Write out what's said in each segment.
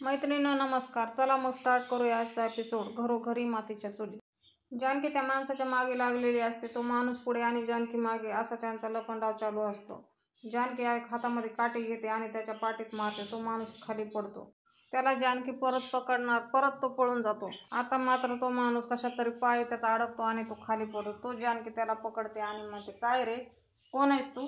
मैत्रिणींनो नमस्कार. चला मग स्टार्ट करूया आजचा एपिसोड. घरोघरी मातीच्या चुली. जानकी त्या माणसाच्या मागे लागलेली असते. तो माणूस पुढे आणि जानकी मागे असा त्यांचा लपंडाव चालू असतो. जानकी एक हातामध्ये काठी घेते आणि त्याच्या पाठीत मारते. तो माणूस खाली पडतो. त्याला जानकी परत पकडणार, परत तो पळून जातो. आता मात्र तो माणूस कशात तरी पाय त्याचा अडकतो आणि तो खाली पडतो. तो जानकी त्याला पकडते आणि म्हणते, काय रे, कोण आहेस तू?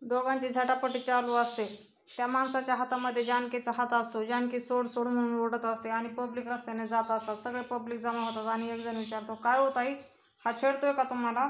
दोघांची झटापटी चालू असते. त्या माणसाच्या हातामध्ये जानकीचा हात असतो. जानकी सोड सोड म्हणून ओरडत असते आणि पब्लिक रस्त्याने जात असतात. सगळे पब्लिक जमा होतात आणि एक जण विचारतो, काय होत आई, हा छेडतोय का तुम्हाला?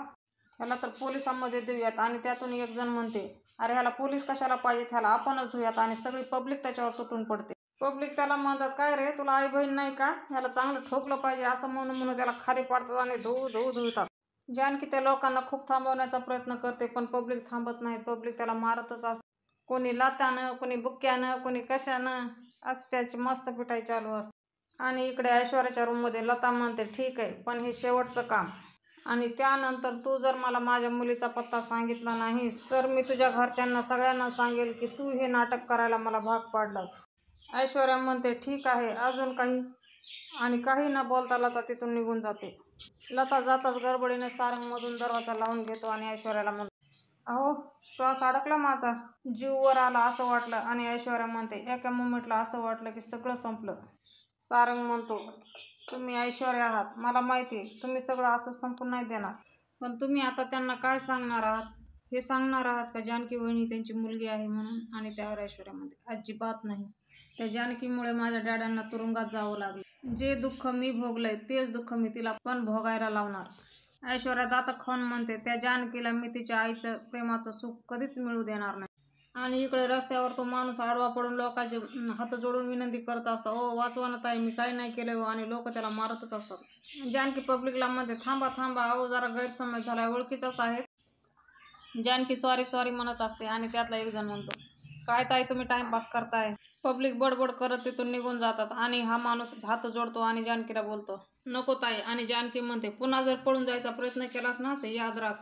ह्याला तर पोलिसांमध्ये देऊयात. आणि त्यातून एक जण म्हणते, अरे ह्याला पोलीस कशाला पाहिजेत, ह्याला आपणच धुयात. आणि सगळी पब्लिक त्याच्यावर तुटून पडते. पब्लिक त्याला म्हणतात, काय रे, तुला आई बहीण नाही का? ह्याला चांगलं ठोकलं पाहिजे असं म्हणून त्याला खाली पाडतात आणि धुतात. जानकी त्या लोकांना खूप थांबवण्याचा प्रयत्न करते, पण पब्लिक थांबत नाहीत. पब्लिक त्याला मारतच असते. कोणी लातानं, कोणी बुक्क्यानं, कोणी कशानं, असं त्याची मस्त पिटाई चालू असते. आणि इकडे ऐश्वर्याच्या रूममध्ये लता म्हणते, ठीक आहे, पण हे शेवटचं काम. आणि त्यानंतर तू जर मला माझ्या मुलीचा पत्ता सांगितला नाहीस तर मी तुझ्या घरच्यांना सगळ्यांना सांगेल की तू हे नाटक करायला मला भाग पाडलास. ऐश्वर्या म्हणते, ठीक आहे, अजून काही? आणि काही न बोलता लता तिथून निघून जाते. लता जाताच गडबडीने सारंगमधून दरवाजा लावून घेतो आणि ऐश्वर्याला म्हणतो, अहो, श्वास अडकला माझा, जीव वर आला असं वाटलं. आणि ऐश्वर्या म्हणते, एका मोमेंटला असं वाटलं की सगळं संपलं. सारंग म्हणतो, तुम्ही ऐश्वर्या आहात, मला माहिती आहे तुम्ही सगळं असं संपून नाही देणार, पण तुम्ही आता त्यांना काय सांगणार आहात? हे सांगणार आहात का जानकी वहिनी त्यांची मुलगी आहे म्हणून? आणि त्यावर ऐश्वर्या म्हणते, अजिबात नाही. त्या जानकीमुळे माझ्या डॅडांना तुरुंगात जावं लागलं. जे दुःख मी भोगलंय तेच दुःख मी तिला पण भोगायला लावणार. ऐश्वर्या दात खाऊन म्हणते, त्या जानकीला मी तिच्या आईचं प्रेमाचं सुख कधीच मिळू देणार नाही. आणि इकडे रस्त्यावर तो माणूस आडवा पडून लोकांचे हात जोडून विनंती करत असतो, ओ वाचवा ना ताई, मी काही नाही केलं. आणि लोक त्याला मारतच असतात. जानकी पब्लिकला म्हणते, थांबा थांबा, अहो जरा गैरसमज झालाय, ओळखीचाच आहे. जानकी सॉरी सॉरी म्हणत असते आणि त्यातला एक जण म्हणतो, काय ताई तुम्ही टाइमपास करताय? पब्लिक बडबड करत तिथून निघून जातात. आणि हा माणूस हात जोडतो आणि जानकीला बोलतो, नको ताई. आणि जानकी म्हणते, पुन्हा जर पळून जायचा प्रयत्न केलास ना तर याद राख,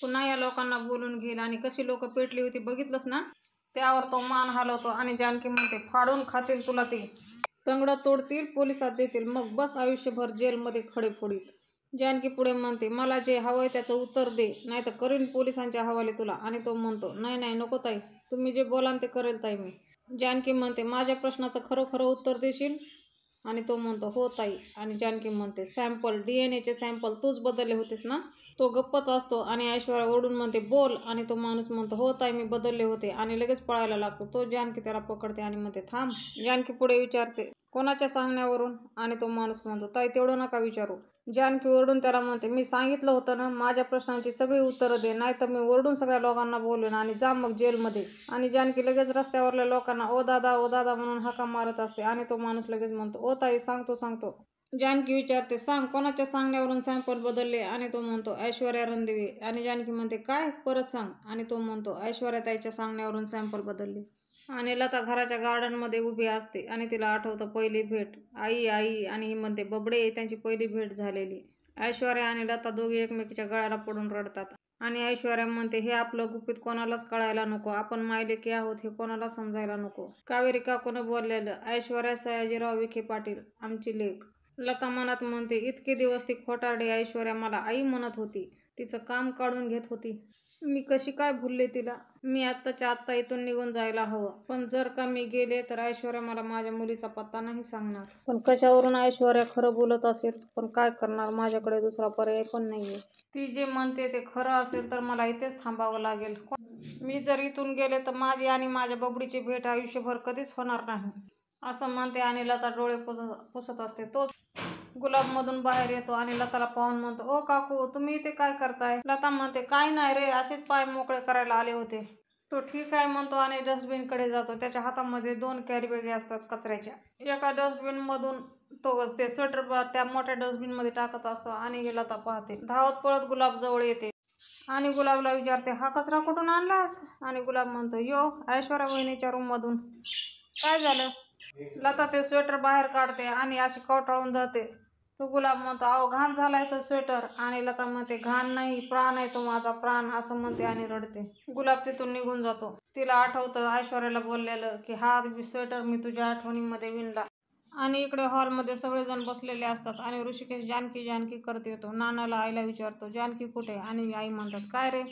पुन्हा या लोकांना बोलून घेईल. आणि कशी लोक पेटली होती बघितलंस ना? त्यावर तो मान हलवतो आणि जानकी म्हणते, फाडून खातील तुला ते, तंगडं तोडतील, पोलिसात देतील, मग बस आयुष्यभर जेलमध्ये खडे फोडीत. जानकी पुढे म्हणते, मला जे हवंय त्याचं उत्तर दे, नाही तर करीन पोलिसांच्या हवाले तुला. आणि तो म्हणतो, नाही नाही नको ताई, तुम्ही जे बोलाल ते करेल ताई मी. जानकी म्हणते, माझ्या प्रश्नाचं खरं खरं उत्तर देशील? आणि तो म्हणतो, हो ताई. आणि जानकी म्हणते, सॅम्पल, DNA चे सॅम्पल तूच बदलले होतेस ना? तो गप्पच असतो आणि ऐश्वर्या ओरडून म्हणते, बोल. आणि तो माणूस म्हणतो, हो ताई, मी बदलले होते. आणि लगेच पळायला लागतो. तो जानकी त्याला पकडते आणि म्हणते, थांब. जानकी पुढे विचारते, कोणाच्या सांगण्यावरून? आणि तो माणूस म्हणतो, ताई तेवढं नका विचारू. जानकी ओरडून त्याला म्हणते, मी सांगितलं होतं ना, माझ्या प्रश्नांची सगळी उत्तरं दे, नाही तर मी ओरडून सगळ्या लोकांना बोलवेन आणि जा मग जेलमध्ये. आणि जानकी लगेच रस्त्यावरल्या लोकांना ओ दादा म्हणून हाका मारत असते. आणि तो माणूस लगेच म्हणतो, ओ ताई, सांगतो. जानकी विचारते, सांग, कोणाच्या सांगण्यावरून सॅम्पल बदलले? आणि तो म्हणतो, ऐश्वर्या रणदिवे. आणि जानकी म्हणते, काय, परत सांग. आणि तो म्हणतो, ऐश्वर्या ताईच्या सांगण्यावरून सॅम्पल बदलले. आणि लता घराच्या गार्डनमध्ये उभी असते आणि तिला आठवतं पहिली भेट, आई. आणि ही म्हणते, बबडे, त्यांची पहिली भेट झालेली. ऐश्वर्या आणि लता दोघी एकमेकीच्या गळ्याला पडून रडतात. आणि ऐश्वर्या म्हणते, हे आपलं गुपित कोणालाच कळायला नको, आपण मायलेकी आहोत हे कोणाला समजायला नको. कावेरी काकूनं बोललेलं, ऐश्वर्या सयाजीराव विखे पाटील, आमची लेक. लता मनात म्हणते, इतके दिवस ती खोटारडी ऐश्वर्या मला आई म्हणत होती, तिचं काम काढून घेत होती. मी कशी काय भुलले तिला? मी आत्ताच्या आत्ता इथून निघून जायला हवं. पण जर का मी गेले तर ऐश्वर्या मला माझ्या मुलीचा पत्ता नाही सांगणार. पण कशावरून ऐश्वर्या खरं बोलत असेल? पण काय करणार, माझ्याकडे दुसरा पर्याय पण नाहीये. ती जे म्हणते ते खरं असेल तर मला इथेच थांबावं लागेल. मी जर इथून गेले तर माझी आणि माझ्या बबडीची भेट आयुष्यभर कधीच होणार नाही, असं म्हणते. आणि लता डोळे पुसत असते. तोच गुलाबमधून बाहेर येतो आणि लताला पाहून म्हणतो, ओ काकू, तुम्ही इथे काय करताय? लता म्हणते, काय नाही रे, असेच पाय मोकळे करायला आले होते. तो ठीक आहे म्हणतो आणि डस्टबिनकडे जातो. त्याच्या हातामध्ये 2 कॅरीबॅगी असतात कचऱ्याच्या. एका डस्टबिनमधून तो ते स्वेटर त्या मोठ्या डस्टबिनमध्ये टाकत असतो. आणि ही लता पाहते. धावत पळत गुलाब जवळ येते आणि गुलाबला विचारते, हा कचरा कुठून आणलास? आणि गुलाब म्हणतो, यो ऐश्वर्या वहिनीच्या रूममधून. काय झालं? लता ते स्वेटर बाहेर काढते आणि अशी कवटाळून धरते. तो गुलाब म्हणतो अहो घाण झालाय तो स्वेटर. आणि लता म्हणते घाण नाही, प्राण आहे तो माझा प्राण, असं म्हणते आणि रडते. गुलाब तिथून निघून जातो. तिला आठवतं ऐश्वर्याला बोललेलं की हा स्वेटर मी तुझ्या आठवणीमध्ये विणला. आणि इकडे हॉलमध्ये सगळेजण बसलेले असतात आणि ऋषिकेश जानकी जानकी करत येतो. नानाला आईला विचारतो जानकी कुठे. आणि आई म्हणतात काय रे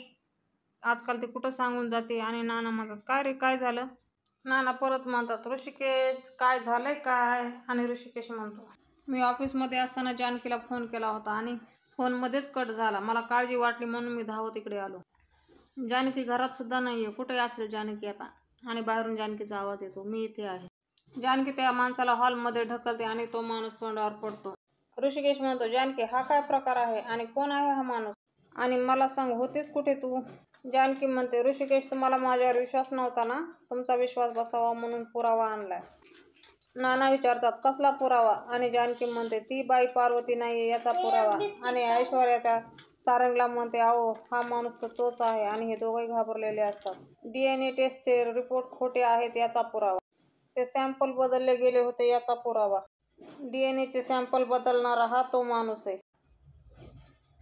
आजकाल ते कुठं सांगून जाते. आणि नाना म्हणतात काय रे काय झालं. नाना परत म्हणतात ऋषिकेश काय झालंय काय. आणि ऋषिकेश म्हणतो मी ऑफिसमध्ये असताना जानकीला फोन केला होता आणि फोनमध्येच कट झाला. मला काळजी वाटली म्हणून मी धावत इकडे आलो. जानकी घरात सुद्धा नाही आहे. कुठे असेल जानकी आता. आणि बाहेरून जानकीचा आवाज येतो मी इथे आहे. जानकी त्या माणसाला हॉलमध्ये ढकलते आणि तो माणूस तोंडावर पडतो. ऋषिकेश म्हणतो जानकी हा काय प्रकार आहे आणि कोण आहे हा माणूस. आणि मला सांग होतीस कुठे तू. जानकी म्हणते ऋषिकेश तुम्हाला माझ्यावर विश्वास नव्हता ना. तुमचा विश्वास बसावा म्हणून पुरावा आणलाय. नाना विचारतात कसला पुरावा. आणि जानकी म्हणते ती बाई पार्वती नाही याचा पुरावा. आणि ऐश्वर्या त्या सारंगला म्हणते अहो हा माणूस तर तोच आहे. आणि हे दोघंही घाबरलेले असतात. DNA टेस्टचे रिपोर्ट खोटे आहेत याचा पुरावा. ते सॅम्पल बदलले गेले होते याचा पुरावा. DNA चे सॅम्पल बदलणारा हा तो माणूस आहे.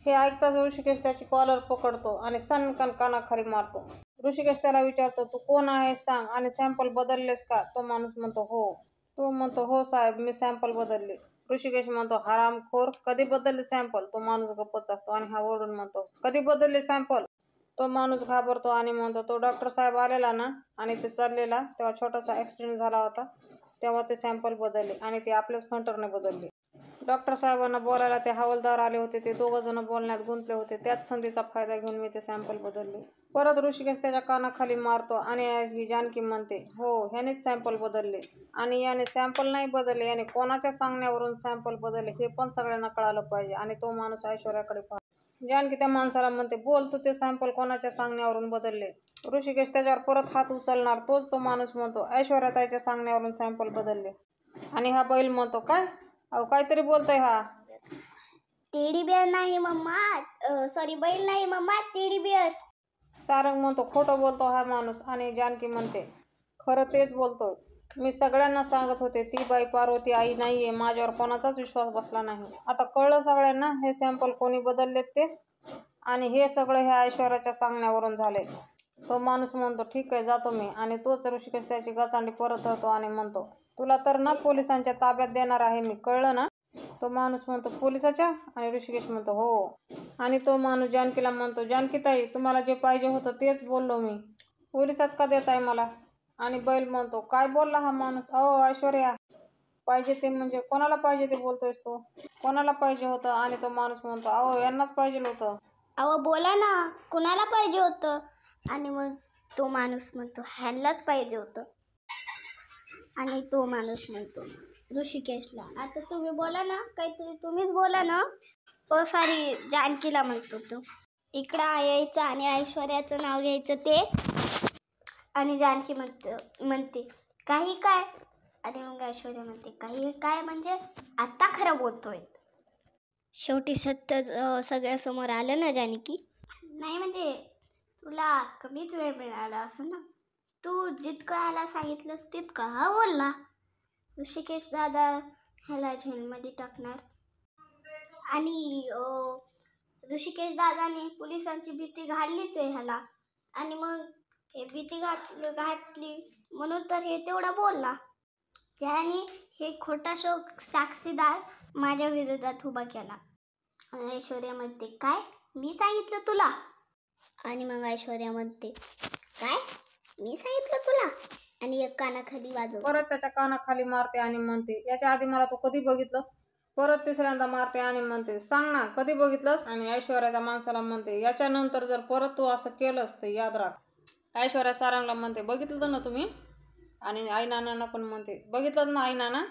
हे ऐकताच ऋषिकेश त्याची कॉलर पकडतो आणि सनकन कानाखाली मारतो. ऋषिकेश त्याला विचारतो तू कोण आहेस सांग आणि सॅम्पल बदललेस का. तो माणूस म्हणतो हो. तो म्हणतो हो साहेब मी सॅम्पल बदलले. ऋषिकेश म्हणतो हरामखोर कधी बदलले सॅम्पल. तो माणूस गप्पच असतो आणि हा ओरडून म्हणतो कधी बदलले सॅम्पल. तो माणूस घाबरतो आणि म्हणतो तो डॉक्टर साहेब आलेला ना आणि ते चाललेला तेव्हा छोटासा ॲक्सिडेंट झाला होता तेव्हा ते सॅम्पल बदलले आणि ते आपल्याच फंटरने बदलले. डॉक्टर साहेबांना बोलायला ते हवालदार आले होते. ते दोघं जण बोलण्यात गुंतले होते. त्याच संधीचा फायदा घेऊन मी ते सॅम्पल बदलले. परत ऋषिकेश त्याच्या कानाखाली मारतो आणि ही जानकी म्हणते हो ह्यानेच सॅम्पल बदलले. आणि याने सॅम्पल नाही बदलले याने कोणाच्या सांगण्यावरून सॅम्पल बदलले हे पण सगळ्यांना कळालं पाहिजे. आणि तो माणूस ऐश्वर्याकडे पाहतो. जानकी त्या माणसाला म्हणते बोल तू ते सॅम्पल कोणाच्या सांगण्यावरून बदलले. ऋषिकेश त्याच्यावर परत हात उचलणार तोच तो माणूस म्हणतो ऐश्वर्या ताईच्या सांगण्यावरून सॅम्पल बदलले. आणि हा बैल म्हणतो काय अहो काहीतरी बोलतोय हा. टेडी बिअर नाही मम्मा सॉरी बैल नाही मम्मा टेडी बिअर. सारंग म्हणतो खोटं बोलतो हा माणूस. आणि जानकी म्हणते खरं तेच बोलतोय. मी सगळ्यांना सांगत होते ती बाई पार्वती आई नाहीये. माझ्यावर कोणाचाच विश्वास बसला नाही. आता कळलं सगळ्यांना हे सॅम्पल कोणी बदललेत ते. आणि हे सगळं ह्या ऐश्वर्याच्या सांगण्यावरून झाले. तो माणूस म्हणतो ठीक आहे जातो मी. आणि तोच ऋषिकेश त्याची गचांडी परत धरतो आणि म्हणतो तुला तर ना पोलिसांच्या ताब्यात देणार आहे मी कळलं ना. तो माणूस म्हणतो पोलिसाच्या. आणि ऋषिकेश म्हणतो हो. आणि तो माणूस जानकीला म्हणतो जानकीताई तुम्हाला जे पाहिजे होतं तेच बोललो मी. पोलिसात का देताय मला. आणि बैल म्हणतो काय बोलला हा माणूस. अहो ऐश्वर्या पाहिजे ते म्हणजे कोणाला पाहिजे ते बोलतोयस तो. कोणाला पाहिजे होतं. आणि तो माणूस म्हणतो अहो यांनाच पाहिजे होतं. अहो बोला ना कुणाला पाहिजे होतं. आणि मग तो माणूस म्हणतो ह्यांनाच पाहिजे होतं. आणि तो माणूस म्हणतो ऋषिकेशला आता तुम्ही बोला ना काहीतरी तुम्हीच बोला ना. ओ सॉरी जानकीला म्हणतो तो इकडं यायचं आणि ऐश्वर्याचं नाव घ्यायचं ते. आणि जानकी म्हणते काही काय. आणि मग ऐश्वर्या म्हणते काही काय म्हणजे आत्ता खरं बोलतोय. शेवटी सत्य सगळ्यासमोर आलं ना जानकी. नाही म्हणजे तुला कमीच वेळ मिळाला असं ना. तू जितकं ह्याला सांगितलंस तितकं हा बोलला. ऋषिकेश दादा ह्याला जेलमध्ये टाकणार. आणि ऋषिकेश दादाने पोलिसांची भीती घातलीच आहे ह्याला. आणि मग हे भीती घातली म्हणून तर हे तेवढा बोलला. ज्याने हे खोटा साक्षीदार माझ्या विरोधात उभा केला. ऐश्वर्या म्हणते काय मी सांगितलं तुला. आणि मग ऐश्वर्या म्हणते काय मी सांगितलं तुला. आणि एक कानाखाली वाजव. परत त्याच्या कानाखाली मारते आणि म्हणते याच्या आधी मला तू कधी बघितलंस. परत तिसऱ्यांदा मारते आणि म्हणते सांग ना कधी बघितलंस. आणि ऐश्वर्या त्या माणसाला म्हणते याच्यानंतर जर परत तू असं केलंस तर याद राख. ऐश्वर्या सारंगला म्हणते बघितलं ना तुम्ही. आणि आई नानांना पण म्हणते बघितलं ना आई नाना.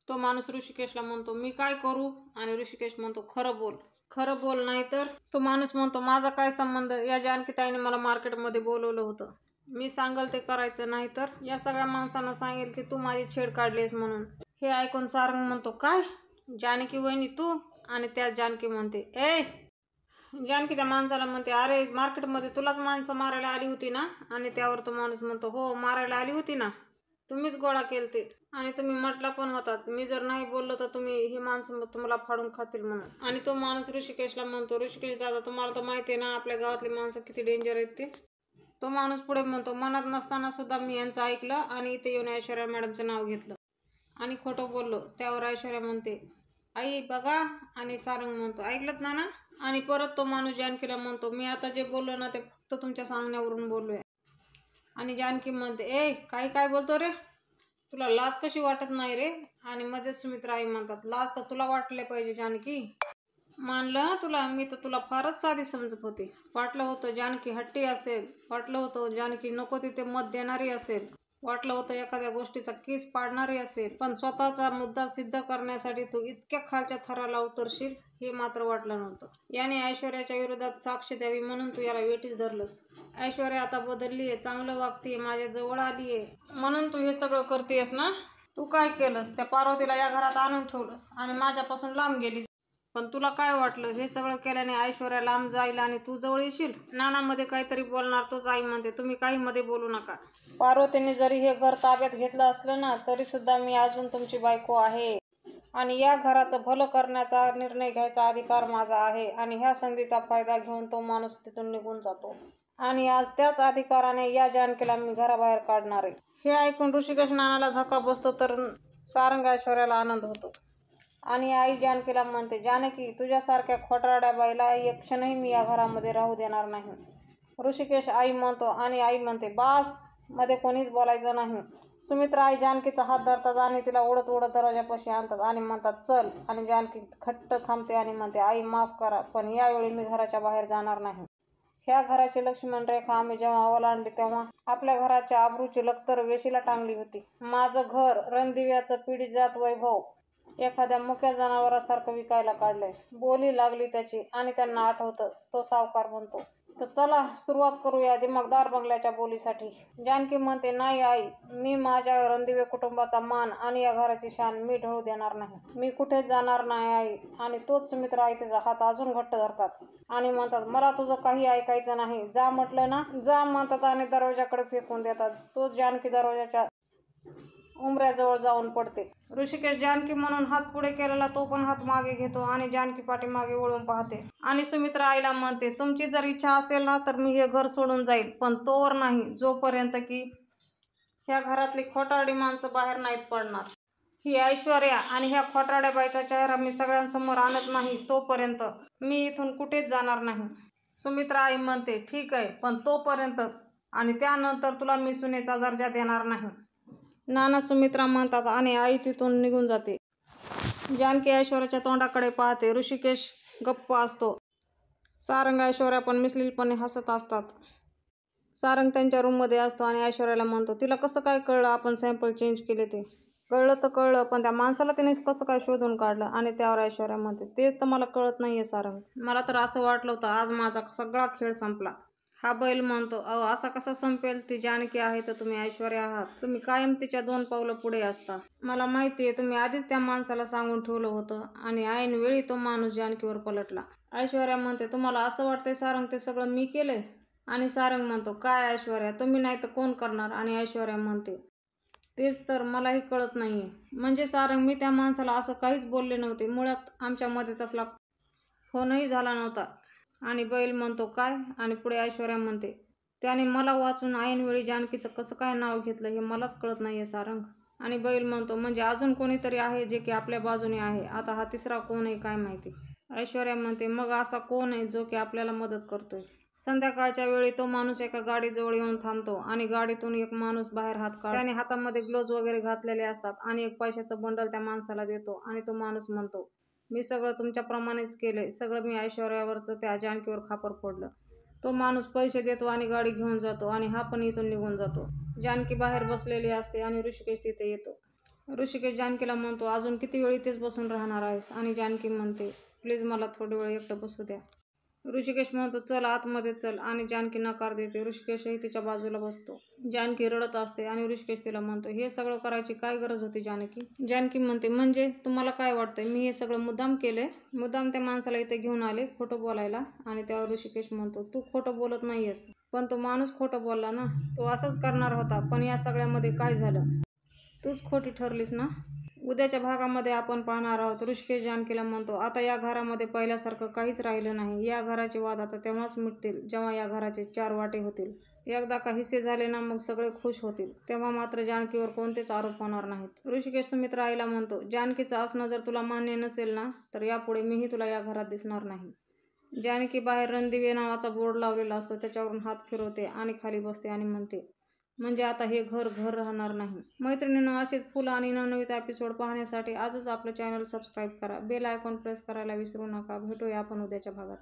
तो माणूस ऋषिकेशला म्हणतो मी काय करू. आणि ऋषिकेश म्हणतो खरं बोल खरं बोल नाही तर. तो माणूस म्हणतो माझा काय संबंध. या जानकीताईने मला मार्केटमध्ये बोलवलं होतं. मी सांगल ते करायचं नाही तर या सगळ्या माणसांना सांगेल की तू माझी छेड काढलीस म्हणून. हे ऐकून सारंग म्हणतो काय जानकी वहिनी तू. आणि त्या जानकी म्हणते ए. जानकी त्या माणसाला म्हणते अरे मार्केटमध्ये तुलाच माणसं मारायला आली होती ना. आणि त्यावर तो माणूस म्हणतो हो मारायला आली होती ना. तुम्हीच गोळा केलते आणि तुम्ही म्हटला पण होतात मी जर नाही बोललो तर तुम्ही ही माणसं तुम्हाला फाडून खातील म्हणून. आणि तो माणूस ऋषिकेशला म्हणतो, ऋषिकेश दादा तुम्हाला तर माहिती आहे ना आपल्या गावातली माणसं किती डेंजर आहेत ते. तो माणूस पुढे म्हणतो, मनात नसताना सुद्धा मी यांचं ऐकलं आणि इथे येऊन ऐश्वर्या मॅडमचं नाव घेतलं आणि खोटं बोललो. त्यावर ऐश्वर्या म्हणते, आई बघा. आणि सारंग म्हणतो, ऐकलत ना. आणि परत तो माणूस जानकीला म्हणतो, मी आता जे बोललो ना ते फक्त तुमच्या सांगण्यावरून बोललोय. आणि जानकी म्हणते, काय बोलतो रे, तुला लाज कशी वाटत नाही रे. आणि मध्येच सुमित्रा आई म्हणतात, लाज तर तुला वाटले पाहिजे जानकी. मानलं तुला, मी तर तुला फारच साधी समजत होती. वाटलं होतं जानकी हट्टी असेल, वाटलं होतं जानकी नको तिथे मत देणारी असेल, वाटलं होतं एखाद्या गोष्टीचा केस पाडणारी असेल, पण स्वतःचा मुद्दा सिद्ध करण्यासाठी तू इतक्या खालच्या थराला उतरशील हे मात्र वाटलं नव्हतं. याने ऐश्वर्याच्या विरोधात साक्ष द्यावी म्हणून तू याला वेठीस धरलंस. ऐश्वर्या आता बदलली आहे, चांगलं वागतीये, माझ्या जवळ आली आहे म्हणून तू हे सगळं करतेस ना. तू काय केलंस, त्या पार्वतीला या घरात आणून ठेवलंस आणि माझ्यापासून लांब गेलीस. पण तुला काय वाटलं हे सगळं केल्याने ऐश्वर्या लांब जाईल आणि तू जवळ येशील. नानामध्ये काहीतरी बोलणार तोच आई म्हणते, तुम्ही काही मध्ये बोलू नका. पार्वतीने जरी हे घर ताब्यात घेतलं असलं ना तरी सुद्धा मी अजून तुमची बायको आहे आणि या घराचं भलं करण्याचा निर्णय घ्यायचा अधिकार माझा आहे. आणि ह्या संधीचा फायदा घेऊन तो माणूस तिथून निघून जातो आणि आज त्याच अधिकाराने या जानकीला मी घराबाहेर काढणार आहे. हे ऐकून ऋषिकेश नानाला धक्का बसतो तर सारंग ऐश्वर्याला आनंद होतो. आणि आई जानकीला म्हणते, जानकी तुझ्यासारख्या खोटारड्या बाईला एक क्षणही मी या घरामध्ये राहू देणार नाही. ऋषिकेश आई म्हणतो आणि आई म्हणते, बास, मध्ये कोणीच बोलायचं नाही. सुमित्रा आई जानकीचा हात धरतात आणि तिला ओढत दरवाजापाशी आणतात आणि म्हणतात, चल. आणि जानकी खट्ट थांबते आणि म्हणते, आई माफ करा पण यावेळी मी घराच्या बाहेर जाणार नाही. ह्या घराची लक्ष्मण रेखा आम्ही जेव्हा ओलांडली तेव्हा आपल्या घराच्या आबरूची लक्तर वेशीला टांगली होती. माझं घर रणदिव्याचं पिढीजात वैभव एखाद्या मुक्या जनावरासारखं विकायला काढलंय. बोली लागली त्याची आणि त्यांना आठवतं. तो सावकार म्हणतो, तर चला सुरुवात करूया दिमागदार बंगल्याच्या बोलीसाठी. जानकी म्हणते, नाही आई, मी माझ्या रणदिवे कुटुंबाचा मान आणि या घराची शान मी ढळू देणार नाही. मी कुठेच जाणार नाही आई. आणि तोच सुमित्रा आई तिचा हात अजून घट्ट धरतात आणि म्हणतात, मला तुझं काही ऐकायचं नाही, जा म्हटलं ना. जा म्हणतात आणि दरवाजाकडे फेकून देतात. तो जानकी दरवाजाच्या उंबऱ्याजवळ जाऊन पडते. ऋषिकेश जानकी म्हणून हात पुढे केलेला तो पण हात मागे घेतो आणि जानकी पाठीमागे वळून पाहते आणि सुमित्रा आईला म्हणते, तुमची जर इच्छा असेल ना तर मी हे घर सोडून जाईल, पण तोवर नाही जोपर्यंत की ह्या घरातली खोटारडी माणसं बाहेर नाहीत पडणार. ही ऐश्वर्या आणि ह्या खोटारड्या बाईचा चेहरा मी सगळ्यांसमोर आणत नाही तोपर्यंत मी इथून कुठेच जाणार नाही. सुमित्रा आई म्हणते, ठीक आहे, पण तोपर्यंतच, आणि त्यानंतर तुला मी सुनेचा दर्जा देणार नाही. नाना सुमित्रा म्हणतात आणि आई तिथून निघून जाते. जानकी ऐश्वर्याच्या तोंडाकडे पाहते. ऋषिकेश गप्प असतो. सारंग ऐश्वर्या पण मिसलीलपणे हसत असतात. सारंग त्यांच्या रूममध्ये असतो आणि ऐश्वर्याला म्हणतो, तिला कसं काय कळलं आपण सॅम्पल चेंज केले ते. कळलं तर कळलं, पण त्या माणसाला तिने कसं काय शोधून काढलं. आणि त्यावर ऐश्वर्या म्हणते, तेच तर मला कळत नाहीये सारंग. मला तर असं वाटलं होतं आज माझा सगळा खेळ संपला. हा बैल म्हणतो, अहो असा कसा संपेल, ती जानकी आहे तर तुम्ही ऐश्वर्या आहात. तुम्ही कायम तिच्या 2 पावलं पुढे असता. मला माहिती आहे तुम्ही आधीच त्या माणसाला सांगून ठेवलं होतं आणि ऐन वेळी तो माणूस जानकीवर पलटला. ऐश्वर्या म्हणते, तुम्हाला असं वाटतंय सारंग ते सगळं मी केलंय. आणि सारंग म्हणतो, काय ऐश्वर्या, तुम्ही नाही तर कोण करणार. आणि ऐश्वर्या म्हणते, तेच तर मलाही कळत नाहीये. म्हणजे सारंग, मी त्या माणसाला असं काहीच बोलले नव्हते. मुळात आमच्यामध्ये तसला फोनही झाला नव्हता. आणि बैल म्हणतो, काय. आणि पुढे ऐश्वर्या म्हणते, त्याने मला वाचून ऐनवेळी जानकीचं कसं काय नाव घेतलं हे मलाच कळत नाहीये सारंग. आणि बैल म्हणतो, म्हणजे अजून कोणीतरी आहे जे की आपल्या बाजूने आहे. आता हा तिसरा कोण आहे काय माहिती. ऐश्वर्या म्हणते, मग असा कोण आहे जो की आपल्याला मदत करतोय. संध्याकाळच्या वेळी तो माणूस एका गाडीजवळ येऊन थांबतो आणि गाडीतून एक माणूस बाहेर हात काढतो. त्याने हातामध्ये ग्लोव्ज वगैरे घातलेले असतात आणि एक पैशाचं बंडल त्या माणसाला देतो. आणि तो माणूस म्हणतो, मी सगळं तुमच्याप्रमाणेच केलंय. सगळं मी ऐश्वर्यावरचं त्या जानकीवर खापर फोडलं. तो माणूस पैसे देतो आणि गाडी घेऊन जातो आणि हा पण इथून निघून जातो. जानकी बाहेर बसलेली असते आणि ऋषिकेश तिथे येतो. ऋषिकेश जानकीला म्हणतो, अजून किती वेळ इथेच बसून राहणार आहेस. आणि जानकी म्हणते, प्लीज मला थोडे वेळ एकटं बसू द्या. ऋषिकेश म्हणतो, चल आतमध्ये चल. आणि जानकी नकार देते. ऋषिकेशही तिच्या बाजूला बसतो. जानकी रडत असते आणि ऋषिकेश तिला म्हणतो, हे सगळं करायची काय गरज होती जानकी. जानकी म्हणते, म्हणजे तुम्हाला काय वाटतंय मी हे सगळं मुद्दाम केलंय, मुद्दाम त्या माणसाला इथे घेऊन आले खोटं बोलायला. आणि त्यावर ऋषिकेश म्हणतो, तू खोटं बोलत नाहीयेस, पण तो माणूस खोटं बोलला ना. तो असंच करणार होता. पण या सगळ्यामध्ये काय झालं तूच खोटी ठरलीस ना. उद्याच्या भागामध्ये आपण पाहणार आहोत ऋषिकेश जानकीला म्हणतो, आता या घरामध्ये पहिल्यासारखं काहीच राहिलं नाही. या घराचे वाद आता तेव्हाच मिटतील जेव्हा या घराचे 4 वाटे होतील. एकदा का हिस्से झाले ना मग सगळे खुश होतील. तेव्हा मात्र जानकीवर कोणतेच आरोप होणार नाहीत. ऋषिकेश सुमित्रा आईला म्हणतो, जानकीचं असणं जर तुला मान्य नसेल ना तर यापुढे मीही तुला या घरात दिसणार नाही. जानकी बाहेर रणदिवे नावाचा बोर्ड लावलेला असतो त्याच्यावरून हात फिरवते आणि खाली बसते आणि म्हणते, म्हणजे आता हे घर राहणार नाही. मैत्रिणींनो, असेच फुल आणि नवनवीन एपिसोड पाहण्यासाठी आजच आपलं चॅनल सबस्क्राईब करा. बेल आयकॉन प्रेस करायला विसरू नका. भेटूया आपण उद्याच्या भागात.